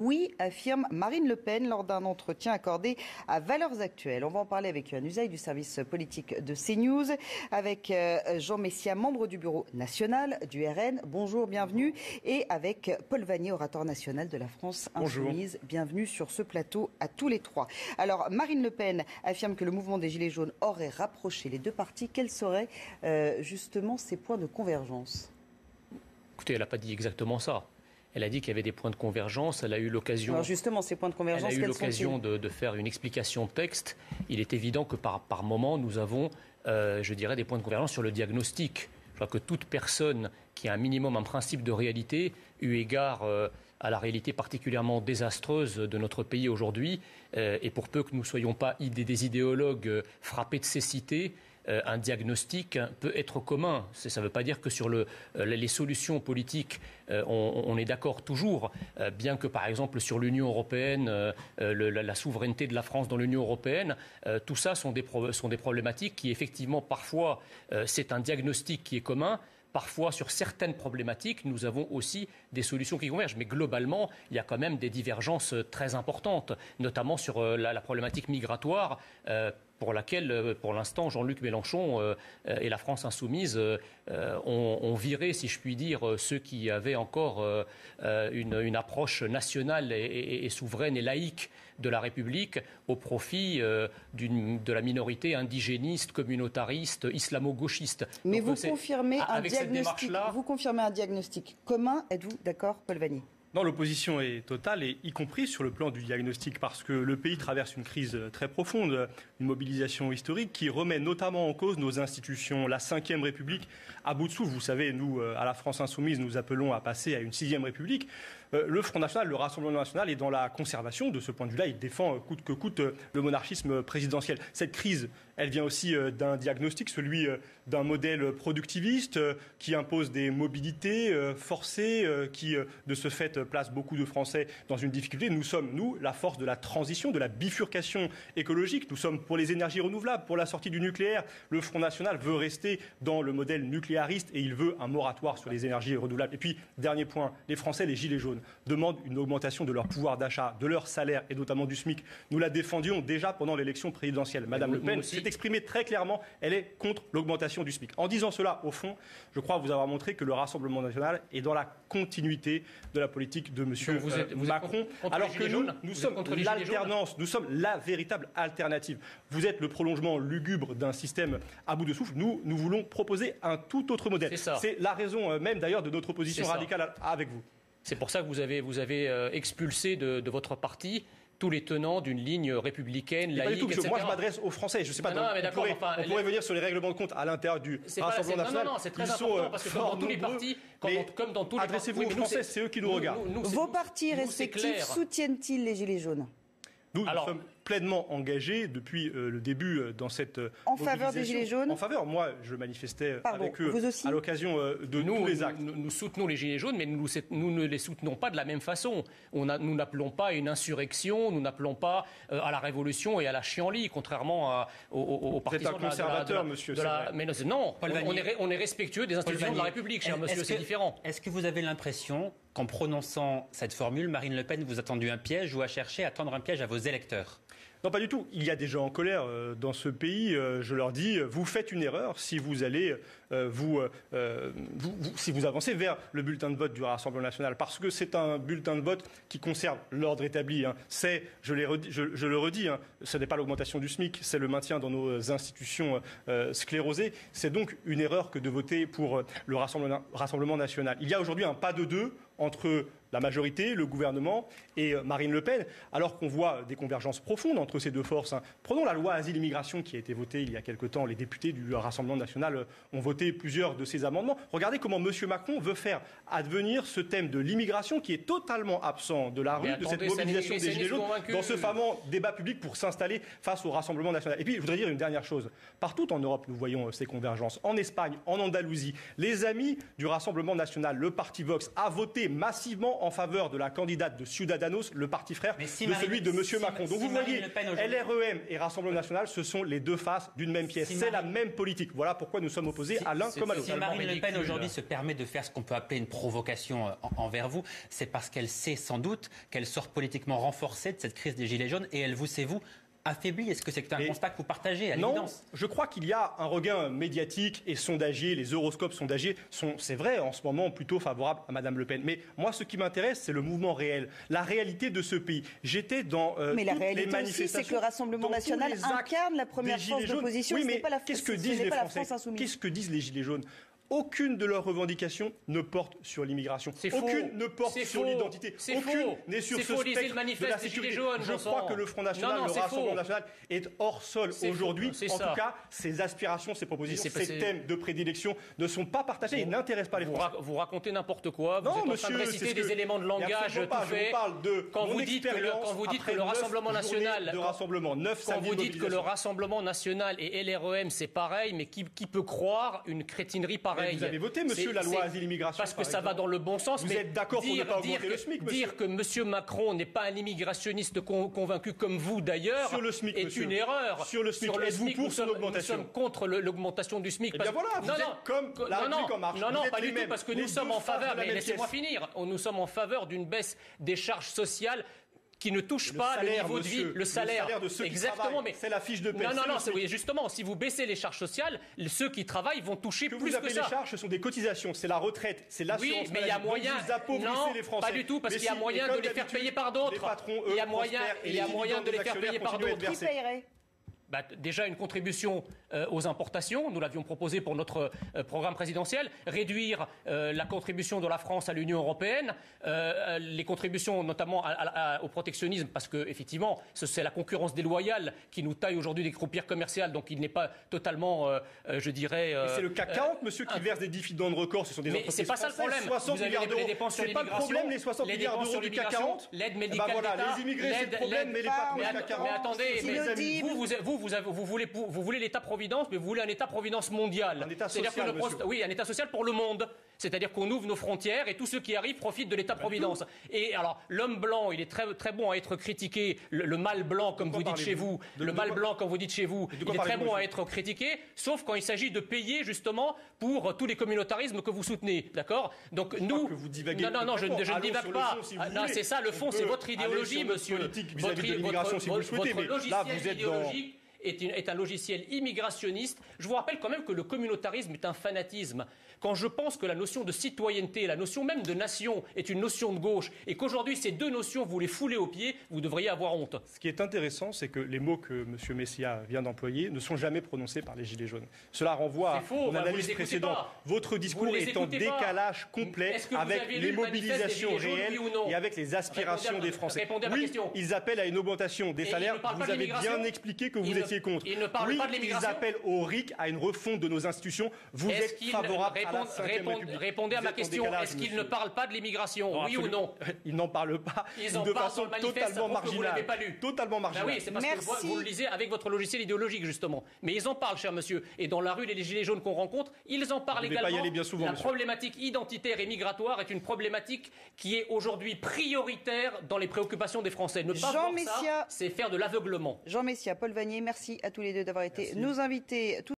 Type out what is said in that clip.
Oui, affirme Marine Le Pen lors d'un entretien accordé à Valeurs Actuelles. On va en parler avec Yohann Usaï du service politique de CNews, avec Jean Messia, membre du bureau national du RN. Bonjour, bienvenue. Et avec Paul Vannier, orateur national de la France Insoumise. Bonjour. Bienvenue sur ce plateau à tous les trois. Alors, Marine Le Pen affirme que le mouvement des Gilets jaunes aurait rapproché les deux partis. Quels seraient justement ces points de convergence ? Écoutez, elle n'a pas dit exactement ça. Elle a dit qu'il y avait des points de convergence. Elle a eu l'occasion. Alors justement, ces points de convergence, elle a eu l'occasion de faire une explication de texte. Il est évident que par moment, nous avons, je dirais, des points de convergence sur le diagnostic. Je crois que toute personne qui a un minimum, un principe de réalité, eu égard à la réalité particulièrement désastreuse de notre pays aujourd'hui, et pour peu que nous ne soyons pas des idéologues frappés de cécité, un diagnostic peut être commun. Ça ne veut pas dire que sur les solutions politiques, on est d'accord toujours, bien que par exemple sur l'Union européenne, la souveraineté de la France dans l'Union européenne, tout ça sont des problématiques qui effectivement parfois c'est un diagnostic qui est commun. Parfois, sur certaines problématiques, nous avons aussi des solutions qui convergent. Mais globalement, il y a quand même des divergences très importantes, notamment sur la problématique migratoire, pour laquelle, pour l'instant, Jean-Luc Mélenchon et la France Insoumise ont viré, si je puis dire, ceux qui avaient encore une approche nationale et souveraine et laïque de la République au profit de la minorité indigéniste, communautariste, islamo-gauchiste. Mais donc, vous confirmez un diagnostic commun. Êtes-vous d'accord, Paul Vannier ? Non, l'opposition est totale, et y compris sur le plan du diagnostic, parce que le pays traverse une crise très profonde, une mobilisation historique qui remet notamment en cause nos institutions, la Ve République à bout de souffle. Vous savez, nous, à la France Insoumise, nous appelons à passer à une Sixième République. Le Front National, le Rassemblement National est dans la conservation. De ce point de vue-là, il défend coûte que coûte le monarchisme présidentiel. Cette crise, elle vient aussi d'un diagnostic, celui d'un modèle productiviste qui impose des mobilités forcées, qui de ce fait place beaucoup de Français dans une difficulté. Nous sommes, nous, la force de la transition, de la bifurcation écologique. Nous sommes pour les énergies renouvelables, pour la sortie du nucléaire. Le Front National veut rester dans le modèle nucléariste et il veut un moratoire sur les énergies renouvelables. Et puis, dernier point, les Français, les Gilets jaunes, demandent une augmentation de leur pouvoir d'achat, de leur salaire et notamment du SMIC. Nous la défendions déjà pendant l'élection présidentielle. Madame Le Pen s'est exprimée très clairement, elle est contre l'augmentation du SMIC. En disant cela, au fond, je crois vous avoir montré que le Rassemblement national est dans la continuité de la politique de M. Macron, alors que nous sommes l'alternance, nous sommes la véritable alternative. Vous êtes le prolongement lugubre d'un système à bout de souffle. Nous voulons proposer un tout autre modèle. C'est la raison même d'ailleurs de notre opposition radicale avec vous. C'est pour ça que vous avez expulsé de votre parti tous les tenants d'une ligne républicaine, laïque, pas du tout, etc. Moi, je m'adresse aux Français. Je ne sais pas. On pourrait venir sur les règlements de compte à l'intérieur du Rassemblement national. Non, c'est très important parce que comme dans tous les partis, comme dans tous les partis, adressez-vous aux Français, c'est eux qui nous regardent. Vos partis respectifs soutiennent-ils les Gilets jaunes ? Nous sommes pleinement engagés depuis le début dans cette en faveur des Gilets jaunes. En faveur, moi, je manifestais avec eux à l'occasion de tous les actes. Nous soutenons les Gilets jaunes, mais nous ne les soutenons pas de la même façon. Nous n'appelons pas à une insurrection, nous n'appelons pas à la révolution et à la chienlit, contrairement aux partisans de la... Vous êtes un conservateur, monsieur. Mais non, on est respectueux des institutions de la République, cher monsieur, c'est différent. Est-ce que vous avez l'impression qu'en prononçant cette formule, Marine Le Pen vous a tendu un piège ou a cherché à tendre un piège à vos électeurs ? Non, pas du tout. Il y a des gens en colère dans ce pays. Je leur dis, vous faites une erreur si vous allez si vous avancez vers le bulletin de vote du Rassemblement national, parce que c'est un bulletin de vote qui conserve l'ordre établi. C'est, je le redis, ce n'est pas l'augmentation du SMIC, c'est le maintien dans nos institutions sclérosées. C'est donc une erreur que de voter pour le Rassemblement national. Il y a aujourd'hui un pas de deux entre la majorité, le gouvernement et Marine Le Pen, alors qu'on voit des convergences profondes entre ces deux forces. Prenons la loi Asile-Immigration qui a été votée il y a quelque temps. Les députés du Rassemblement national ont voté plusieurs de ces amendements. Regardez comment M. Macron veut faire advenir ce thème de l'immigration qui est totalement absent de la rue, de cette mobilisation des Gilets jaunes, dans ce fameux débat public pour s'installer face au Rassemblement national. Et puis, je voudrais dire une dernière chose. Partout en Europe, nous voyons ces convergences. En Espagne, en Andalousie, les amis du Rassemblement national, le parti Vox, a voté massivement en faveur de la candidate de Ciudadanos, le parti frère de celui de M. Macron. Donc vous voyez, LREM et Rassemblement national, ce sont les deux faces d'une même pièce. C'est la même politique. Voilà pourquoi nous sommes opposés à l'un comme à l'autre. Si Marine Le Pen aujourd'hui se permet de faire ce qu'on peut appeler une provocation envers vous, c'est parce qu'elle sait sans doute qu'elle sort politiquement renforcée de cette crise des Gilets jaunes et elle vous, c'est vous, affaibli. Est-ce que c'est un constat que vous partagez à l'évidence ? Non, je crois qu'il y a un regain médiatique et sondagier. Les horoscopes sondagiers sont, c'est vrai, en ce moment plutôt favorables à Mme Le Pen. Mais moi, ce qui m'intéresse, c'est le mouvement réel, la réalité de ce pays. J'étais dans mais la toutes réalité les manifestations. aussi, c'est que le Rassemblement national incarne la première force d'opposition. Oui, ce n'est mais pas la qu'est-ce que disent les Français ? insoumise. Qu'est-ce que disent les Gilets jaunes ? Aucune de leurs revendications ne porte sur l'immigration. Aucune ne porte sur l'identité. Aucune n'est sur ce spectre de la sécurité. Je crois que le Front National, le Rassemblement national est hors sol aujourd'hui. En tout cas, ses aspirations, ses propositions, ses thèmes de prédilection ne sont pas partagés. Ils n'intéressent pas les Français. Vous racontez n'importe quoi. Vous êtes en train de réciter des éléments de langage tout fait. Quand vous dites que le Rassemblement national, quand vous dites que le Rassemblement national et LREM c'est pareil, mais qui peut croire une crétinerie pareille ? Vous avez voté, monsieur, la loi Asile-Immigration. Parce que ça va dans le bon sens. Vous êtes d'accord pour ne pas augmenter le SMIC, monsieur ? Dire que M. Macron n'est pas un immigrationniste convaincu comme vous d'ailleurs est une erreur. Sur le SMIC, êtes-vous pour son augmentation ? Nous sommes contre l'augmentation du SMIC. Eh bien voilà, vous êtes comme la République En Marche. Non, pas du tout, parce que nous sommes en faveur, mais laissez-moi finir, nous sommes en faveur d'une baisse des charges sociales qui ne touche pas le niveau de vie, le salaire de ceux exactement, qui travaillent. mais c'est la fiche de paie. Non, oui, justement, si vous baissez les charges sociales, ceux qui travaillent vont toucher plus que ça. Vous appelez les charges, ce sont des cotisations, c'est la retraite, c'est l'assurance maladie. Oui, mais il y a moyen. Non, les Français. Pas du tout, parce qu'il y a moyen de les faire payer par d'autres. Il y a moyen de les faire payer par d'autres. Qui paierait ? Déjà une contribution aux importations, nous l'avions proposé pour notre programme présidentiel, réduire la contribution de la France à l'Union européenne, les contributions notamment au protectionnisme, parce que effectivement c'est la concurrence déloyale qui nous taille aujourd'hui des croupières commerciales, donc il n'est pas totalement, je dirais... c'est le CAC 40, monsieur, qui verse des dividendes records, ce sont des entreprises c'est pas ça le problème. 60 milliards d'euros. C'est pas le problème, les 60 milliards d'euros du CAC 40. L'aide médicale d'État, les immigrés, c'est le problème, mais les patrons du CAC 40... Mais attendez, vous voulez l'État-providence, mais vous voulez un État-providence mondial. Un État social, oui, un État social pour le monde. C'est-à-dire qu'on ouvre nos frontières et tous ceux qui arrivent profitent de l'État-providence. Et alors, l'homme blanc, il est très, très bon à être critiqué. Le mâle blanc, comme vous dites chez vous, il est très bon à être critiqué, sauf quand il s'agit de payer, justement, pour tous les communautarismes que vous soutenez. D'accord ? Donc, nous... Non, je ne divague pas. Non, c'est ça, le fond, c'est votre idéologie, monsieur. Votre logiciel idéologique est un logiciel immigrationniste. Je vous rappelle quand même que le communautarisme est un fanatisme. Quand je pense que la notion de citoyenneté, la notion même de nation est une notion de gauche et qu'aujourd'hui ces deux notions vous les foulez aux pieds, vous devriez avoir honte. Ce qui est intéressant, c'est que les mots que M. Messia vient d'employer ne sont jamais prononcés par les Gilets jaunes. Cela renvoie à mon analyse précédente. Votre discours est en décalage complet avec les mobilisations réelles et avec les aspirations des Français. Oui, ils appellent à une augmentation des salaires. Vous avez bien expliqué que vous étiez contre. Ils ne parlent pas de l'immigration. Ils appellent au RIC, à une refonte de nos institutions. Vous êtes favorable à la 5e République. Répondez à ma question. Est-ce qu'ils ne parlent pas de l'immigration ? Oui ou non ? Ils n'en parlent pas. Ils en de parlent façon dans le manifeste, totalement marginale. vous ne l'avez pas lu. Totalement marginale. Oui, c'est parce que vous le lisez avec votre logiciel idéologique, justement. Mais ils en parlent, cher monsieur. Et dans la rue, les gilets jaunes qu'on rencontre, ils en parlent également. Pas y aller bien souvent, la problématique identitaire et migratoire est une problématique qui est aujourd'hui prioritaire dans les préoccupations des Français. Ne pas voir ça, c'est faire de l'aveuglement. Jean Messia, Paul Vanier, merci à tous les deux d'avoir été nos invités.